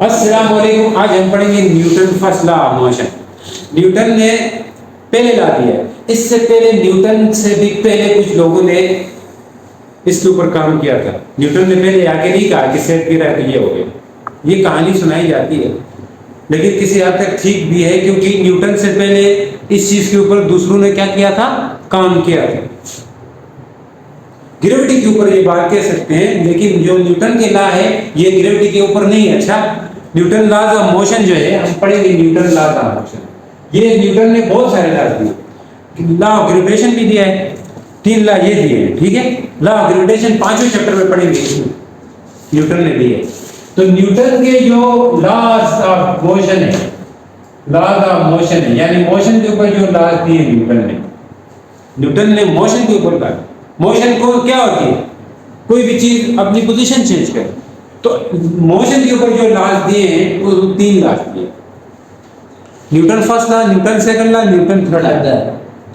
अस्सलाम वालेकुम। आज हम पढ़ेंगे Newton first law of motion. Newton ने पहले ला दिया है। इससे पहले न्यूटन से भी पहले कुछ लोगों ने इसके ऊपर काम किया था। न्यूटन ने पहले आके नहीं कहा कि सेट गिरा तो ये हो गया। ये कहानी सुनाई जाती है, लेकिन किसी हद तक ठीक भी है, क्योंकि न्यूटन से पहले इस चीज के ऊपर दूसरों ने क्या किया था, काम किया था। ग्रेविटी के ऊपर ये बात कह सकते हैं, लेकिन जो न्यूटन के लॉ है ये ग्रेविटी के ऊपर नहीं है। अच्छा, न्यूटन लॉज ऑफ मोशन जो है हम पढ़ेंगे न्यूटन लॉज ऑफ मोशन। ये न्यूटन ने बहुत सारे लॉज दिए। लॉ ऑफ ग्रेविटेशन भी दिया है, 3 लॉ ये दिए हैं, ठीक है। लॉ ऑफ ग्रेविटेशन 5वें चैप्टर में पढ़ेंगे, न्यूटन ने दिए। तो न्यूटन के जो लॉज ऑफ मोशन है, लॉज ऑफ मोशन है, यानी मोशन के ऊपर जो लॉज दिए न्यूटन ने मोशन के ऊपर लॉ। मोशन को क्या होती है, कोई भी चीज अपनी पोजीशन चेंज करे, तो मोशन के ऊपर जो लॉज दिए हैं वो 3 लॉज दिए। Newton first law, Newton second law, Newton third law,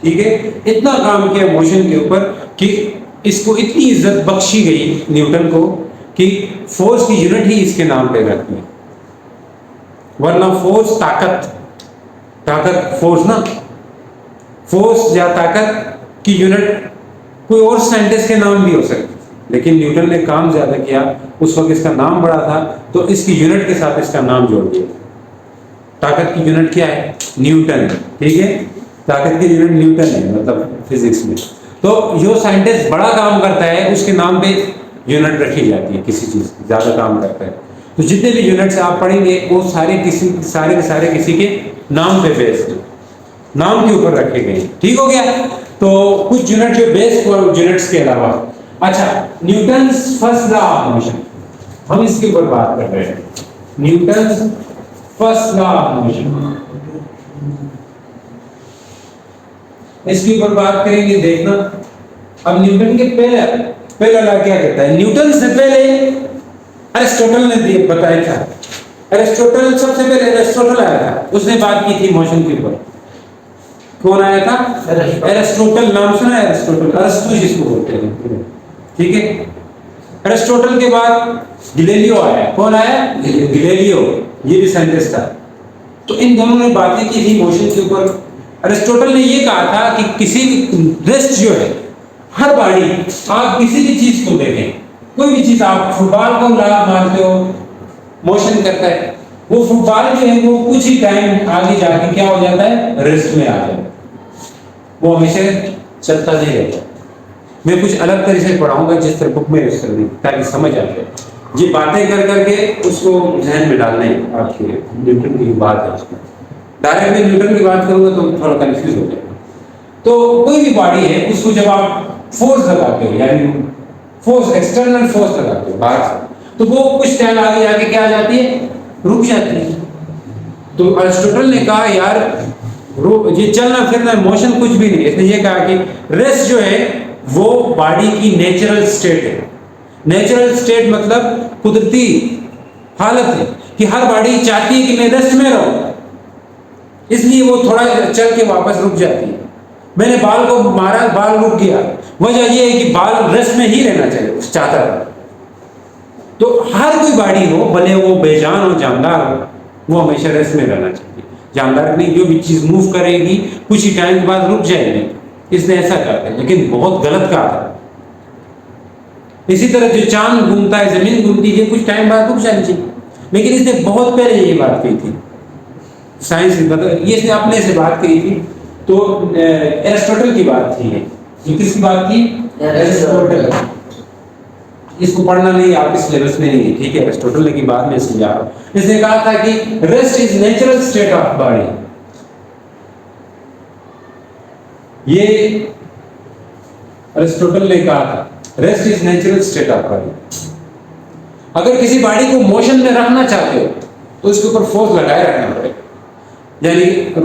ठीक है। इतना काम किया मोशन के ऊपर कि इसको इतनी इज्जत बख्शी गई न्यूटन को कि फोर्स की यूनिट ही इसके नाम पे रखी है। वरना फोर्स ताकत फोर्स ना, फोर्स या ताकत की यूनिट कोई और साइंटिस्ट के नाम भी हो सकती, लेकिन न्यूटन ने काम ज्यादा किया। उस वक्त इसका नाम बड़ा था, तो इसकी यूनिट के साथ इसका नाम जोड़ दिया। ताकत की यूनिट क्या है, न्यूटन, ठीक है। ताकत की यूनिट न्यूटन है, मतलब फिजिक्स में। तो जो साइंटिस्ट बड़ा काम करता है उसके नाम पे यूनिट रखी जाती है। किसी चीज ज्यादा काम करता है तो जितने भी यूनिट्स आप पढ़ेंगे वो सारे किसी के नाम पे बेस्ड, नाम के ऊपर रखे गए, ठीक हो गया। तो कुछ यूनिट जो बेस यूनिट्स के अलावा, अच्छा, Newton first law of motion, हम इसके ऊपर बात कर रहे हैं। Newton first law of motion, इसके ऊपर बात करेंगे, देखना। अब न्यूटन के पहला लॉ क्या कहता है। न्यूटन से पहले अरिस्टोटल ने बताया था। अरिस्टोटल सबसे पहले अरिस्टोटल आया था, उसने बात की थी मोशन के ऊपर। कौन आया था, अरिस्टोटल। नाम सुना है अरिस्टोटल, अरस्तु जिसको बोलते हैं, ठीक है। अरिस्टोटल के बाद गैलीलियो आया। कौन आया, गैलीलियो, ये भी साइंटिस्ट था। तो इन दोनों ने बातें की थी मोशन के ऊपर। अरिस्टोटल ने ये कहा था कि किसी रेस्ट जो है, हर बाड़ी, आप किसी भी चीज को देखें, कोई भी चीज, आप फुटबॉल को मारते हो, मोशन करता है, वो फुटबॉल जो है वो कुछ ही टाइम आगे जाके क्या हो जाता है, रेस्ट में आ जाता है, वो हमेशा चलता नहीं रहता। मैं कुछ अलग तरीके से पढ़ाऊंगा जिस तरह बुक में यूज कर दी, ताकि समझ आ जाए। ये बातें कर करके उसको जहन में डालना है। आपके न्यूटन की बात है, उसमें डायरेक्ट में न्यूटन की बात करूंगा तो थोड़ा कंफ्यूज हो जाएगा। तो कोई भी बॉडी है, उसको जब आप फोर्स लगाते हो, यानी फोर्स, एक्सटर्नल फोर्स लगाते हो बाहर से, तो वो कुछ टाइम आगे जाके क्या आ जाती है, रुक जाती है। तो अरिस्टोटल ने कहा यार ये चलना फिरना मोशन कुछ भी नहीं। इसने ये कहा कि रेस्ट जो है वो बॉडी की नेचुरल स्टेट है। नेचुरल स्टेट मतलब कुदरती हालत है कि हर बॉडी चाहती है कि मैं रेस्ट में रहूं, इसलिए वो थोड़ा चल के वापस रुक जाती है। मैंने बाल को मारा, बाल रुक गया, वजह यह है कि बाल रेस्ट में ही रहना चाहिए, चाहता था। तो हर कोई बॉडी हो, भले वो बेजान हो, जानदार हो, वो हमेशा रेस्ट में रहना चाहिए। जानदार नहीं, जो भी चीज मूव करेगी कुछ ही टाइम के बाद रुक जाएगी। इसने ऐसा कहा था, लेकिन बहुत गलत कहा था। इसी तरह जो चांद घूमता है, जमीन घूमती है, कुछ टाइम बाद रुक जानी चाहिए, लेकिन इसने बहुत पहले ये बात कही थी। साइंस ये इसने अपने से बात कही थी। तो एरिस्टोटल की बात थी ये। किसकी बात थी, एरिस्टोटल। इसको पढ़ना नहीं, आपके सिलेबस में नहीं है, ठीक है। एरिस्टोटल ने की बात में समझा रहा हूं। इसने कहा था कि rest is natural state of body. ये अरिस्टोटल ने कहा था, rest is natural state of body. अगर किसी बॉडी को मोशन में रखना चाहते हो तो उसके ऊपर फोर्स लगाए रखना पड़ेगा, यानी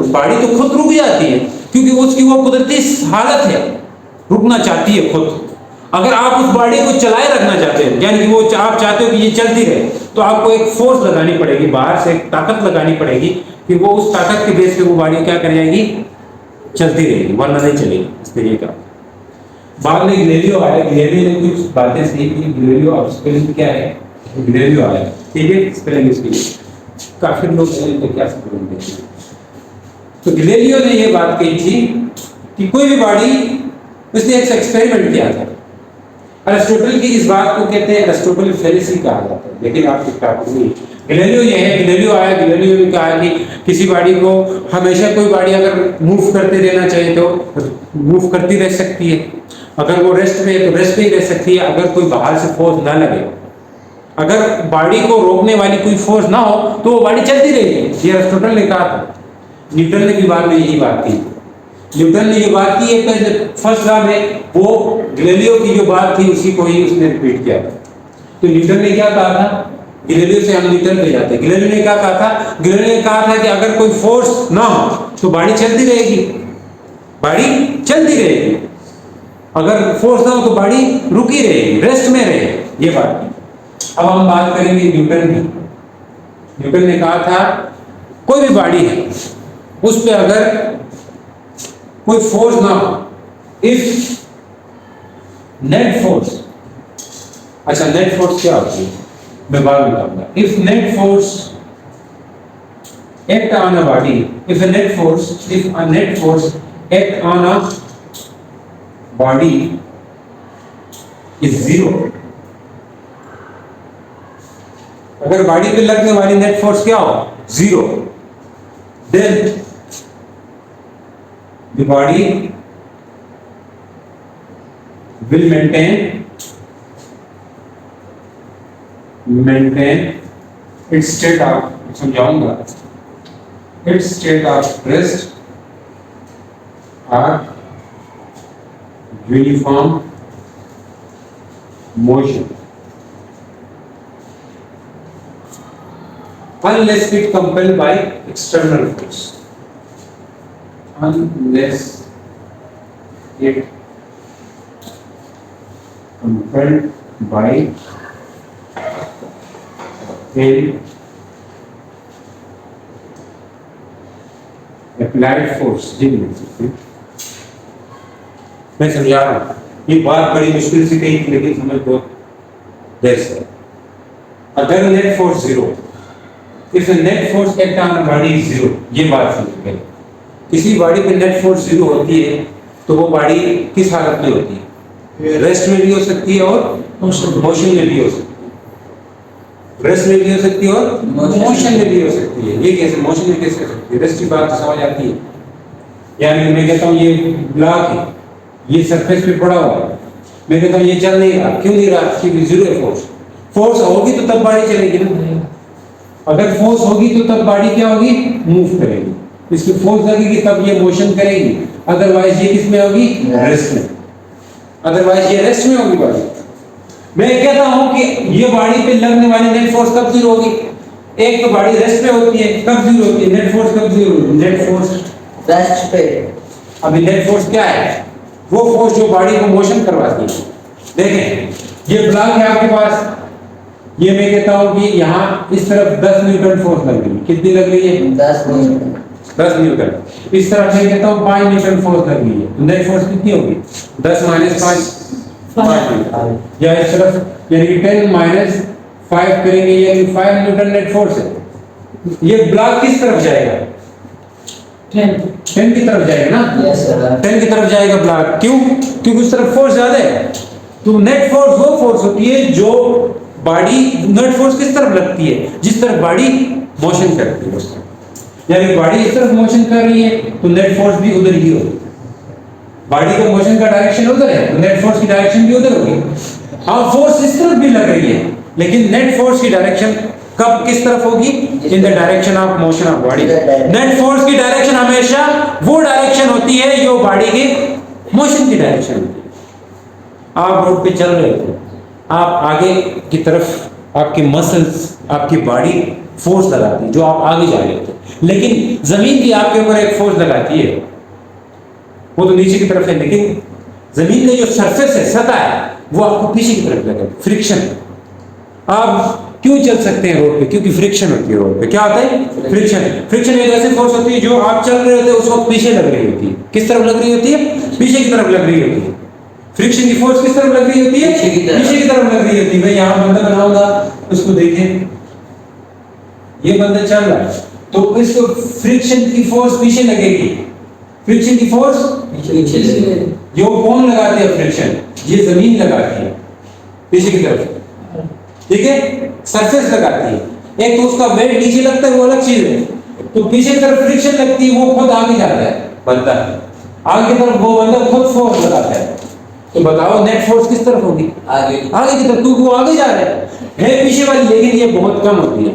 बॉडी तो खुद रुक जाती है क्योंकि उसकी वो कुदरती हालत है, रुकना चाहती है खुद। अगर आप उस बॉडी को चलाए रखना चाहते हैं, यानी कि वो आप चाहते हो कि ये चलती रहे, तो आपको एक फोर्स लगानी पड़ेगी, बाहर से एक ताकत लगानी पड़ेगी कि वो उस ताकत के बेस पे वो बॉडी क्या कर जाएगी, चलती रहेगी, वरना नहीं चलेगी। इसलिए ये कहा। बाद में गैलीलियो आया, गैलीलियो ने कुछ बातें सीखी। गैलीलियो अब स्पेलिंग क्या है, गैलीलियो आया, ठीक है, स्पेलिंग इसकी। काफिर लोग हैं तो क्या समझेंगे। तो गैलीलियो ने ये बात कही थी कि कोई भी बॉडी, उसने एक एक्सपेरिमेंट किया था। अरिस्टोटल की इस बात को कहते हैं अरिस्टोटल फेलिसी कहा जाता है, लेकिन आपके टॉपिक नहीं। गैलीलियो ये है, गैलीलियो ने कहा कि किसी बॉडी को हमेशा, कोई बॉडी अगर मूव करते रहना चाहिए तो मूव करती रह सकती है, अगर वो रेस्ट में है तो रेस्ट में ही रह सकती है, अगर कोई बाहर से फोर्स ना लगे, अगर बॉडी को रोकने वाली कोई फोर्स ना हो तो वो बॉडी चलती रहेगी। ये अरिस्टोटल ने कहा था। न्यूटन ने भी बाद में यही बात की। न्यूटन ने ये बात की एक फर्स्ट लॉ में, वो गैलीलियो की जो बात थी उसी को ही उसने रिपीट किया था। तो न्यूटन ने क्या कहा था, गैलीलियो से हम न्यूटन पे जाते हैं। गैलीलियो ने क्या कहा था, गैलीलियो ने कहा था कि अगर कोई फोर्स ना हो तो बॉडी चलती रहेगी, बॉडी चलती रहेगी, अगर फोर्स ना हो तो बॉडी रुकी रहेगी, रेस्ट में रहेगी। ये बात की। अब हम बात करेंगे न्यूटन की। न्यूटन ने कहा था कोई भी बॉडी है उस पर अगर कोई फोर्स ना हो, इफ नेट फोर्स, अच्छा नेट फोर्स क्या होती है मैं बाद में बताऊंगा। If net force act on a body, if a net force act on a body is zero, अगर बॉडी पे लगने वाली नेट फोर्स क्या हो, zero, then the body will maintain its state of, समझाऊंगा, its state of rest or uniform motion unless it compelled by external force, unless it compelled by an applied force। जी मैं समझा रहा हूं, ये बात बड़ी मुश्किल से कही थी लेकिन समझ बहुत देर से। अगर net force zero, if net force act on a body is zero, ये बात समझ गए। किसी बॉडी पे नेट फोर्स जीरो होती है तो वो बॉडी किस हालत में होती है, रेस्ट में भी हो सकती है और मोशन में भी हो सकती है, रेस्ट में भी हो सकती है और मोशन में भी हो सकती है। ये कैसे मोशन में कैसे हो सकती है, रेस्ट की बात तो समझ आती है। यानी मैं कहता हूँ ये ब्लॉक है, ये सरफेस पे पड़ा हुआ है, मैं कहता हूँ ये चल नहीं रहा, क्यों नहीं रहा, क्योंकि जीरो है फोर्स। फोर्स होगी तो तब बॉडी चलेगी ना, अगर फोर्स होगी तो तब बॉडी क्या होगी, मूव करेगी, इसकी फोर्स लगेगी तब ये मोशन करेगी, अदरवाइज ये किस में होगी, रेस्ट में, अदरवाइज ये रेस्ट में होगी बॉडी। मैं कहता हूं कि ये बॉडी पे लगने वाली नेट फोर्स कब जीरो होगी, एक तो बॉडी रेस्ट में होती है, कब जीरो होती है, नेट फोर्स कब जीरो होती है, नेट फोर्स रेस्ट पे। अभी नेट फोर्स क्या है, वो फोर्स जो बॉडी को मोशन करवाती है। देखें ये ब्लॉक है आपके पास, ये मैं कहता हूं कि यहाँ इस तरफ 10 न्यूटन फोर्स लग रही है, कितनी लग रही है, 10 न्यूटन। इस तरफ मैं कहता हूँ 5 न्यूटन फोर्स लग रही है, तो नेट फोर्स कितनी होगी, 10 - 5 या इस तरफ यानी 10 - 5 करेंगे यानी 5 न्यूटन नेट फोर्स है। ये ब्लॉक किस तरफ जाएगा, 10 की तरफ जाएगा ना, यस सर 10 की तरफ जाएगा ब्लॉक। क्यों, क्योंकि उस तरफ फोर्स ज्यादा है। तो नेट फोर्स वो फोर्स होती है जो बॉडी, नेट फोर्स किस तरफ लगती है, जिस तरफ बॉडी मोशन करती है उस तरफ। यानी बॉडी इस तरफ मोशन कर रही है तो नेट फोर्स भी उधर ही होगी, बॉडी का मोशन का डायरेक्शन उधर है तो नेट फोर्स की डायरेक्शन भी उधर होगी। हाँ फोर्स इस तरफ भी लग रही है लेकिन नेट फोर्स की डायरेक्शन कब किस तरफ होगी, in the direction of motion of body. Net force की डायरेक्शन हमेशा वो डायरेक्शन होती है जो बॉडी के मोशन की डायरेक्शन होती है। आप रोड पे चल रहे हो, आप आगे की तरफ आपके मसल्स, आपकी बॉडी फोर्स लगाती है जो आप आगे जा रहे होते, लेकिन जमीन भी आपके ऊपर एक फोर्स लगाती है, वो तो नीचे की तरफ है, लेकिन जमीन का जो सरफेस है, सतह है, वो आपको पीछे की तरफ लगेगा, फ्रिक्शन। आप क्यों चल सकते हैं रोड पे, क्योंकि फ्रिक्शन होती है रोड पे। क्या होता है, फ्रिक्शन। फ्रिक्शन एक ऐसी फोर्स होती है जो आप चल रहे होते हैं उस वक्त पीछे लग रही होती है। किस तरफ लग रही होती है, पीछे की तरफ लग रही होती है। फ्रिक्शन की फोर्स किस तरफ लग रही होती है, पीछे की तरफ लग रही होती है। मैं यहाँ बंदा बनाऊंगा, उसको देखें, ये बंदा चल रहा है तो इसको फ्रिक्शन की फोर्स पीछे लगेगी, फ्रिक्शन की फोर्स पीछे जो कौन लगाती है फ्रिक्शन, ये जमीन लगाती है पीछे की तरफ, ठीक है, सरफेस लगाती है। एक तो उसका वेट नीचे लगता है वो अलग चीज है, तो पीछे की तरफ फ्रिक्शन लगती है, वो खुद आगे जाता है बंदा, आगे की तरफ वो बंदा खुद फोर्स लगाता है। तो बताओ नेट फोर्स किस तरफ होगी, आगे की तरफ, क्योंकि वो आगे जा रहा है पीछे वाली, लेकिन ये बहुत कम होती है।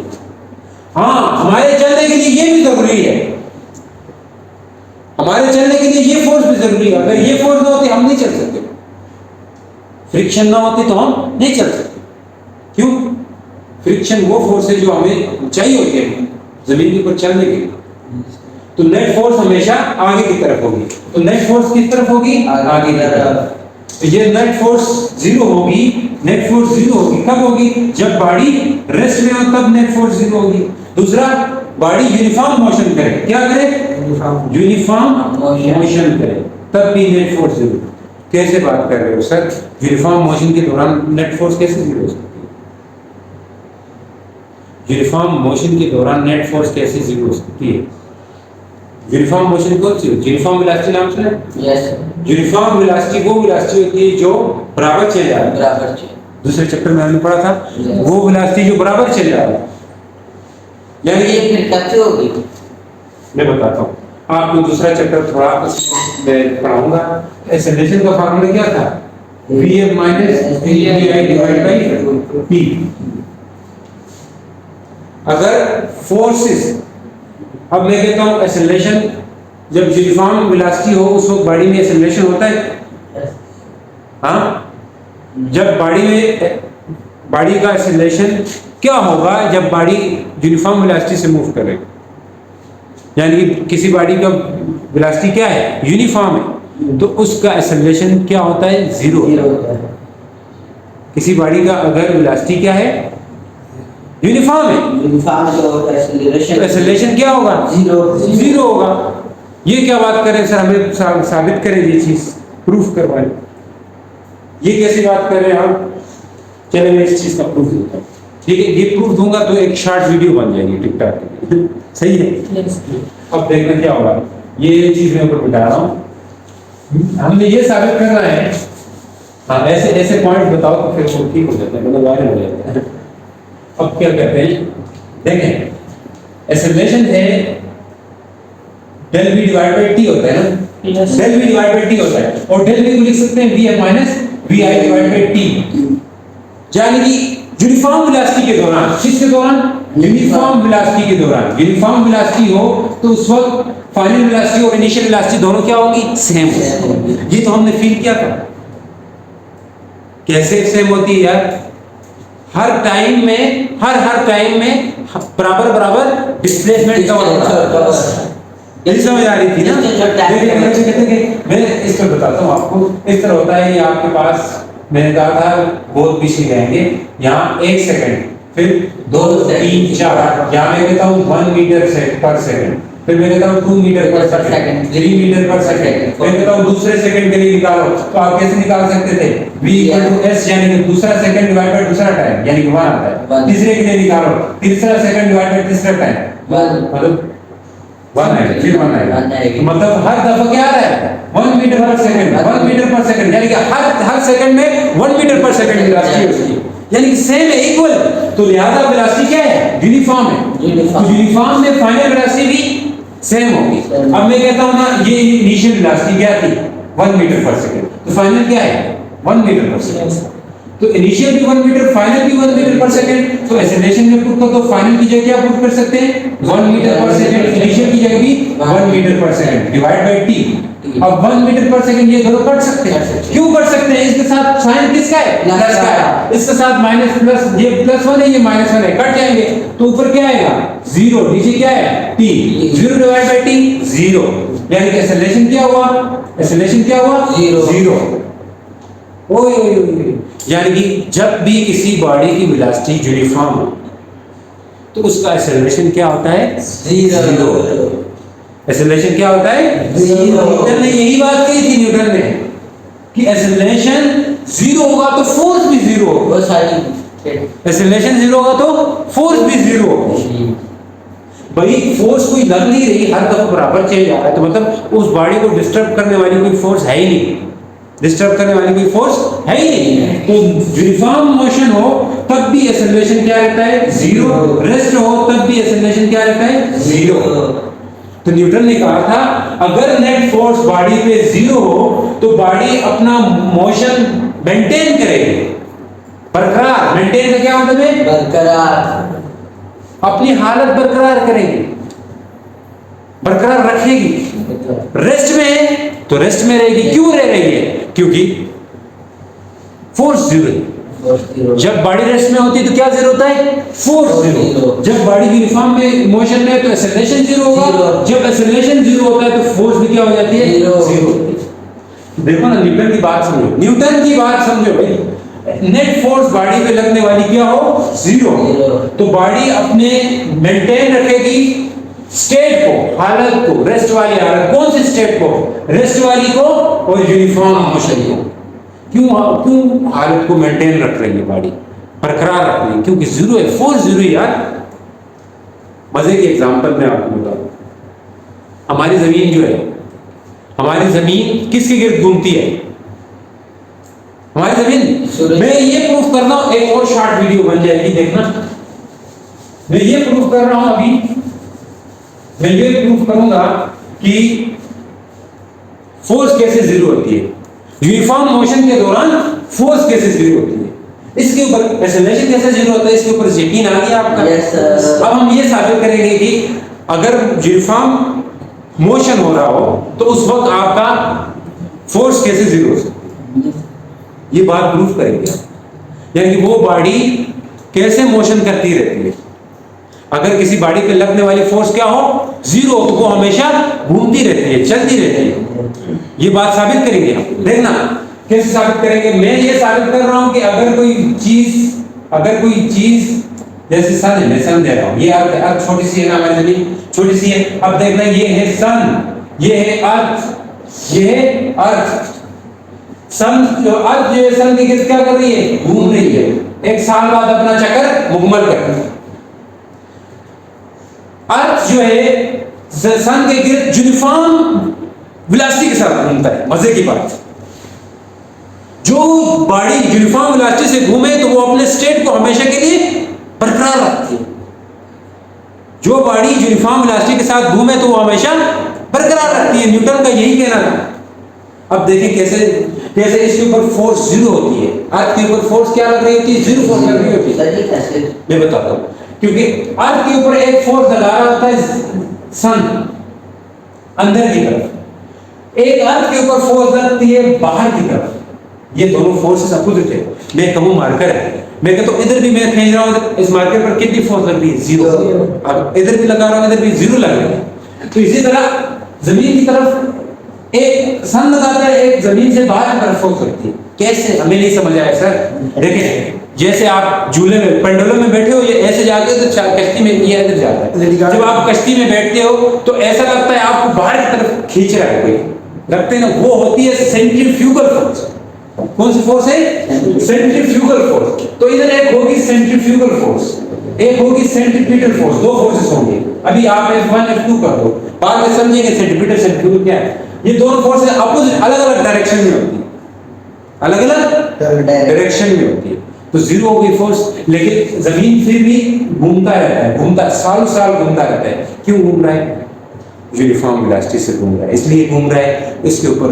हाँ, हमारे चलने के लिए ये भी जरूरी है, हमारे चलने के लिए ये फोर्स भी जरूरी है। अगर ये फोर्स ना होती हम नहीं चल सकते, फ्रिक्शन ना होती तो हम नहीं चल सकते। क्यों? फ्रिक्शन वो फोर्स है जो हमें चाहिए होती है जमीन के ऊपर चलने के लिए। तो नेट फोर्स हमेशा आगे की तरफ होगी, तो नेट फोर्स किस तरफ होगी, आगे की तरफ। तो ये नेट फोर्स जीरो होगी, नेट फोर्स जीरो होगी कब होगी, जब बॉडी रेस्ट में हो तब नेट फोर्स जीरो होगी। दूसरा, बॉडी यूनिफॉर्म मोशन करे, क्या करे, यूनिफॉर्म मोशन करे, तब भी नेट फोर्स जीरो। कैसे बात कर रहे हो सर, यूनिफॉर्म मोशन के दौरान नेट फोर्स कैसे जीरो हो सकती है, यूनिफॉर्म मोशन के दौरान नेट फोर्स कैसे जीरो हो सकती है। यूनिफॉर्म मोशन कौन सी, यूनिफॉर्म वेलोसिटी नाम सुना है? यस। यूनिफॉर्म वेलोसिटी वो वेलोसिटी होती है जो बराबर चल रहा है, बराबर चल, दूसरे चैप्टर में हमने पढ़ा था, वो वेलोसिटी जो बराबर चल रहा है, यानी ये फिर कैसे होगी, मैं बताता हूँ आपको। दूसरा चैप्टर थोड़ा मैं पढ़ाऊंगा। एक्सेलरेशन का फार्मूला क्या था, Vf minus vi divide by p। अगर फोर्सेस, अब मैं कहता हूँ एक्सेलरेशन जब यूनिफॉर्म वेलोसिटी हो उस वक्त बॉडी में एक्सेलरेशन होता है, हाँ, जब बॉडी का एक्सेलरेशन क्या होगा जब बॉडी यूनिफॉर्म वेलोसिटी से मूव करे, यानी कि किसी बॉडी का वेलोसिटी क्या है, यूनिफॉर्म है, तो उसका एक्सेलरेशन क्या होता है, जीरो होता है। किसी बॉडी का अगर वेलोसिटी क्या है, यूनिफॉर्म है, यूनिफॉर्म जो होता है एक्सेलरेशन क्या होगा, जीरो होगा। ये क्या बात करें सर, हमें साबित करें ये चीज, प्रूफ करवाएं। ये कैसी बात कर रहे हैं आप, चलिए मैं इस चीज का प्रूफ देता हूँ, ठीक है। ये प्रूफ दूंगा तो एक शॉर्ट वीडियो बन जाएगी टिकटॉक पे, सही है। अब देखना क्या होगा, ये चीज मैं ऊपर बता रहा हूँ, हमने ये साबित करना है। हाँ, ऐसे ऐसे पॉइंट बताओ तो फिर वो ठीक हो जाता है, मतलब वायरल हो जाता है। अब क्या कहते हैं, देखें, एक्सेलरेशन है del v divide by t होता है ना, del v divide by t होता है, और डेल v को लिख सकते हैं vf minus vi divide by t, यानी कि यूनिफॉर्म वेलोसिटी के दौरान, किसके दौरान, यूनिफॉर्म वेलोसिटी के दौरान। यूनिफॉर्म वेलोसिटी हो तो उस वक्त फाइनल वेलोसिटी और इनिशियल वेलोसिटी दोनों क्या होंगी, सेम होंगी। ये तो हमने फील किया था। कैसे सेम होती है यार, हर टाइम में बराबर बराबर डिस्प्लेसमेंट कवर होता है, यही समझ आ रही थी ना। मैं इस पर बताता हूँ आपको, इस तरह होता है, ये आपके पास मैंने कहा था बहुत पीछे जाएंगे, यहाँ 1 सेकंड, फिर 2 3 4, यहाँ मैं कहता हूँ 1 मीटर पर सेकंड, फिर मैं कहता हूँ 2 मीटर पर सेकंड, 3 मीटर पर सेकंड, मैं कहता हूँ दूसरे सेकंड के लिए निकालो, तो आप कैसे निकाल सकते थे, v = s, यानी कि दूसरा सेकंड डिवाइड बाय दूसरा टाइम, यानी कि 1 आता है। तीसरे के लिए निकालो, तीसरा सेकंड डिवाइड बाय तीसरा टाइम, मतलब 1 आएगा, फिर 1 आएगा, मतलब हर दफा क्या आ रहा है, 1 मीटर पर सेकंड, 1 मीटर पर सेकंड, यानी कि हर सेकंड में 1 मीटर पर सेकंड की वेलोसिटी है उसकी, यानी कि सेम है, इक्वल। तो लिहाजा वेलोसिटी क्या है, यूनिफॉर्म है, तो यूनिफॉर्म में फाइनल वेलोसिटी भी सेम होगी। अब मैं कहता हूं ना, ये इनिशियल वेलोसिटी क्या थी, 1 मीटर पर सेकंड, तो फाइनल क्या है, 1 मीटर पर सेकंड। तो इनिशियल भी 1 मीटर, फाइनल भी 1 मीटर पर सेकंड, तो एक्सेलरेशन में पुट करो तो फाइनल की जगह क्या पुट कर सकते हैं, 1 मीटर पर सेकंड, इनिशियल की जगह भी 1 मीटर पर सेकंड डिवाइड बाय t। अब 1 मीटर पर सेकंड ये दोनों कट सकते हैं, क्यों कट सकते हैं, इसके साथ साइन किसका है, प्लस का है, इसके साथ माइनस प्लस, ये +1 है, ये -1 है, कट जाएंगे, तो ऊपर क्या आएगा, 0, नीचे क्या है, t, 0 डिवाइड बाय t 0, यानी कि एक्सेलरेशन क्या हुआ, एक्सेलरेशन क्या हुआ, 0। ओए, यानी कि जब भी किसी बॉडी की वेलोसिटी यूनिफॉर्म हो तो उसका एक्सेलरेशन क्या होता है, 0। एक्सेलरेशन क्या होता है, 0। न्यूटन ने यही बात कही थी, न्यूटन ने, कि एक्सेलरेशन 0 होगा तो फोर्स भी 0 होगा, एक्सेलरेशन 0 होगा तो फोर्स भी 0 होगा। भाई फोर्स कोई लग नहीं रही, हर दफा बराबर चेंज आ रहा है, तो मतलब उस बॉडी को डिस्टर्ब करने वाली कोई फोर्स है ही नहीं, डिस्टर्ब करने वाली कोई फोर्स है ही नहीं। तो यूनिफॉर्म मोशन हो तब भी एक्सेलरेशन क्या रहता है, जीरो, रेस्ट हो तब भी एक्सेलरेशन क्या रहता है, जीरो। तो न्यूटन ने कहा था अगर नेट फोर्स बॉडी पे जीरो हो तो बॉडी अपना मोशन मेंटेन करेगी, बरकरार। मेंटेन का क्या मतलब है, बरकरार, अपनी हालत बरकरार करेगी, बरकरार रखेगी। रेस्ट में है तो रेस्ट में रहेगी, क्यों रह रही है, क्योंकि फोर्स जीरो है। जब बॉडी रेस्ट में होती है तो क्या जीरो होता है, फोर्स जीरो। जब बॉडी यूनिफॉर्म में मोशन में है तो एक्सेलरेशन जीरो होगा, जब एक्सेलरेशन जीरो होता है तो फोर्स भी क्या हो जाती है, जीरो। देखो ना न्यूटन की बात समझो, न्यूटन की बात समझो भाई, नेट फोर्स बॉडी पे लगने वाली क्या हो, जीरो। तो बॉडी अपने मेंटेन रखेगी स्टेट को, हालत को, रेस्ट वाली हालत। कौन सी स्टेट को, रेस्ट वाली को और यूनिफॉर्म मोशन को। क्यों हालत को मेंटेन रख रही है बॉडी, बरकरार रख रही है, क्योंकि जीरो है, फोर्स जीरो है यार। मजे की एग्जांपल मैं आपको बताऊं, हमारी जमीन जो है, हमारी जमीन किसके गिर्द घूमती है, हमारी जमीन। मैं ये प्रूफ कर रहा हूं, एक और शॉर्ट वीडियो बन जाएगी देखना। मैं ये प्रूफ कर रहा हूं अभी, मैं ये प्रूफ करूंगा कि फोर्स कैसे जीरो होती है, यूनिफॉर्म मोशन के दौरान फोर्स कैसे जीरो होती है। इसके ऊपर एक्सेलरेशन कैसे जीरो होता है, इसके ऊपर यकीन आ गया आपका। अब हम ये साबित करेंगे कि अगर यूनिफॉर्म मोशन हो रहा हो तो उस वक्त आपका फोर्स कैसे जीरो हो सकती है, ये बात प्रूफ करेंगे। यानी कि वो बॉडी कैसे मोशन करती रहती है। अगर किसी बॉडी पे लगने वाली फोर्स क्या हो, जीरो, तो वो हमेशा घूमती रहती है, चलती रहती है। ये बात साबित करेंगे हम, देखना कैसे साबित करेंगे। मैं ये साबित कर रहा हूं कि अगर कोई चीज जैसे सन है, मैं सन दे रहा हूं, ये अर्थ छोटी सी है ना, हमारी जमीन छोटी सी है। अब देखना ये है सन, ये है अर्थ, ये है अर्थ। सन जो अर्थ जो है सन की गिर्द क्या कर रही है, घूम रही है, एक साल बाद अपना चक्कर मुकम्मल कर रही है। अर्थ जो है सन के गिर्द यूनिफॉर्म वेलोसिटी के साथ घूमता है। मजे की बात, जो बॉडी यूनिफॉर्म वेलोसिटी से घूमे तो वो अपने स्टेट को हमेशा के लिए बरकरार रखती है। जो बॉडी यूनिफॉर्म वेलोसिटी के साथ घूमे तो वो हमेशा बरकरार रखती है। न्यूटन का यही कहना था। अब देखिए कैसे इसके ऊपर फोर्स जीरो होती है, अर्थ के ऊपर फोर्स क्या लग रही होती है, जीरो फोर्स लग रही होती है। मैं बताता हूं, क्योंकि अर्थ के ऊपर एक फोर्स लगा रहा होता है सन अंदर की तरफ, एक अर्थ के ऊपर फोर्स लगती है बाहर की तरफ। ये दोनों फोर्सेस अपोजिट है। मैं कहूं मार्कर है, मैं कहता हूं इधर भी मैं खींच रहा हूं, इस मार्कर पर कितनी फोर्स लग रही है, जीरो। अब इधर भी लगा रहा हूं, इधर भी जीरो लग रही है। तो इसी तरह जमीन की तरफ एक सन लगाता है, एक जमीन से बाहर की तरफ फोर्स लगती है। कैसे, हमें नहीं समझ आया सर। देखिए जैसे आप झूले में, पेंडुलम में बैठे हो, ये ऐसे जाके तो कश्ती में ये इधर जाता है। जब आप कश्ती में बैठते हो तो ऐसा लगता है आपको बाहर की तरफ खींच रहा है कोई, लगते हैं ना, वो होती है सेंट्रीफ्यूगल फोर्स। कौन सी फोर्स है, सेंट्रीफ्यूगल फोर्स। तो इधर एक होगी सेंट्रीफ्यूगल फोर्स, एक होगी सेंट्रीपिटल फोर्स, दो फोर्सेस होंगी। अभी आप F1 F2 कर दो, बाद में समझेंगे सेंट्रीपिटल सेंट्रीफ्यूगल क्या है। ये दोनों फोर्सेस अपोजिट, अलग अलग डायरेक्शन में होती है, अलग अलग डायरेक्शन में होती है। तो जीरो हो गई फोर्स, लेकिन जमीन फिर भी घूमता रहता है, घूमता सालों साल घूमता रहता है। क्यों घूम रहा है, यूनिफॉर्म वेलोसिटी से घूम रहा है, इसलिए घूम रहा है। इसके ऊपर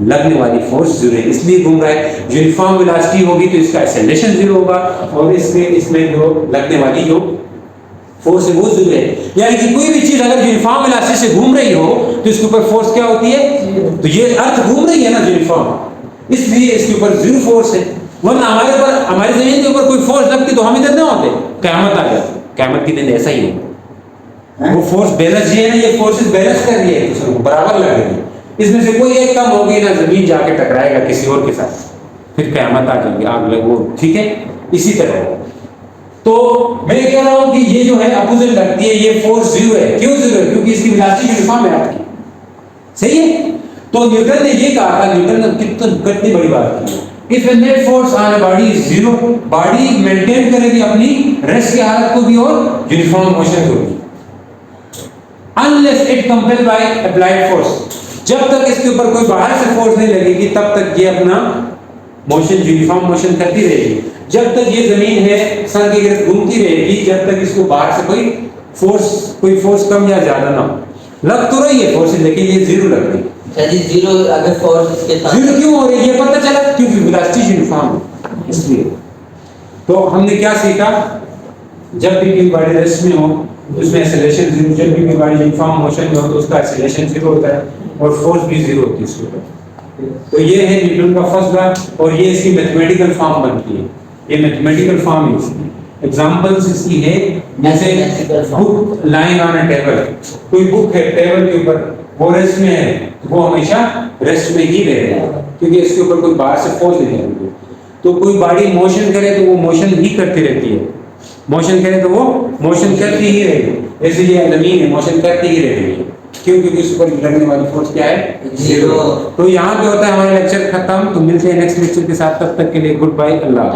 लगने वाली फोर्स जीरो है, इसलिए घूम रहा है। यूनिफॉर्म वेलोसिटी होगी तो इसका एक्सेलरेशन जीरो होगा, और इसमें जो लगने वाली जो फोर्स है वो जीरो है। यानी कि कोई भी चीज अगर यूनिफॉर्म वेलोसिटी से घूम रही हो तो इसके ऊपर फोर्स क्या होती है, तो ये अर्थ घूम रही है ना यूनिफॉर्म, इसलिए इसके ऊपर जीरो फोर्स है। वरना हमारी जमीन के ऊपर कोई फोर्स लगती तो हम इधर ना होते, क़यामत आ जाती। क़यामत के दिन ऐसा ही होगा, वो फोर्स बैलेंस ये है ना, ये फोर्सेस बैलेंस कर रही है, एक दूसरे को बराबर लग रही है। इसमें से कोई एक कम होगी ना, जमीन जाके टकराएगा किसी और के साथ, फिर क़यामत आ जाएगी, आग लगो, ठीक है। इसी तरह तो मैं कह रहा हूं कि ये जो है अपोजिट लगती है, ये फोर्स जीरो है। क्यों जीरो है, क्योंकि इसकी वेलोसिटी यूनिफॉर्म है आपकी, सही है। तो न्यूटन ने ये कहा था, न्यूटन ने कितनी बड़ी बात की, if A net force on a body is zero, body maintain करेगी अपनी रेस्ट की हालत को भी और यूनिफॉर्म मोशन को भी। Unless it compel by applied force, जब तक इसके ऊपर कोई बाहर से फोर्स नहीं लगेगी तब तक ये अपना मोशन यूनिफॉर्म मोशन करती रहेगी। जब तक ये जमीन है सन के गिर्द घूमती रहेगी, जब तक इसको बाहर से कोई फोर्स कम या ज्यादा ना हो। लग तो रही है फोर्स, लेकिन ये जीरो लग रही है। यदि जीरो अगर फोर्स इसके साथ जीरो क्यों हो रही है ये पता चला, क्योंकि वेलोसिटी यूनिफॉर्म है इसलिए। तो हमने क्या सीखा, जब भी कोई बॉडी रेस्ट में हो उसमें एक्सेलरेशन जीरो, जब भी कोई बॉडी यूनिफॉर्म मोशन में हो तो उसका एक्सेलरेशन जीरो होता है और फोर्स भी जीरो होती है इसके ऊपर। तो ये है न्यूटन का फर्स्ट लॉ और ये इसकी मैथमेटिकल फॉर्म बनती है, ये मैथमेटिकल फॉर्म है इसकी। एग्जांपल्स इसकी है जैसे book lying on a table, कोई बुक है टेबल के ऊपर, वो रेस्ट में है, वो हमेशा रेस्ट में ही रहेगा क्योंकि इसके ऊपर कोई बाहर से फोर्स नहीं लगेगी। तो कोई बॉडी मोशन करे तो वो मोशन ही करती रहती है, मोशन करे तो वो मोशन करती ही रहेगी। जैसे ये जमीन है मोशन करती ही रहेगी, क्यों? क्योंकि उस पर लगने वाली फोर्स क्या है, जीरो। तो यहाँ पे होता है हमारा लेक्चर खत्म। तो मिलते हैं नेक्स्ट लेक्चर के साथ, तब तक के लिए गुड बाय, अल्लाह।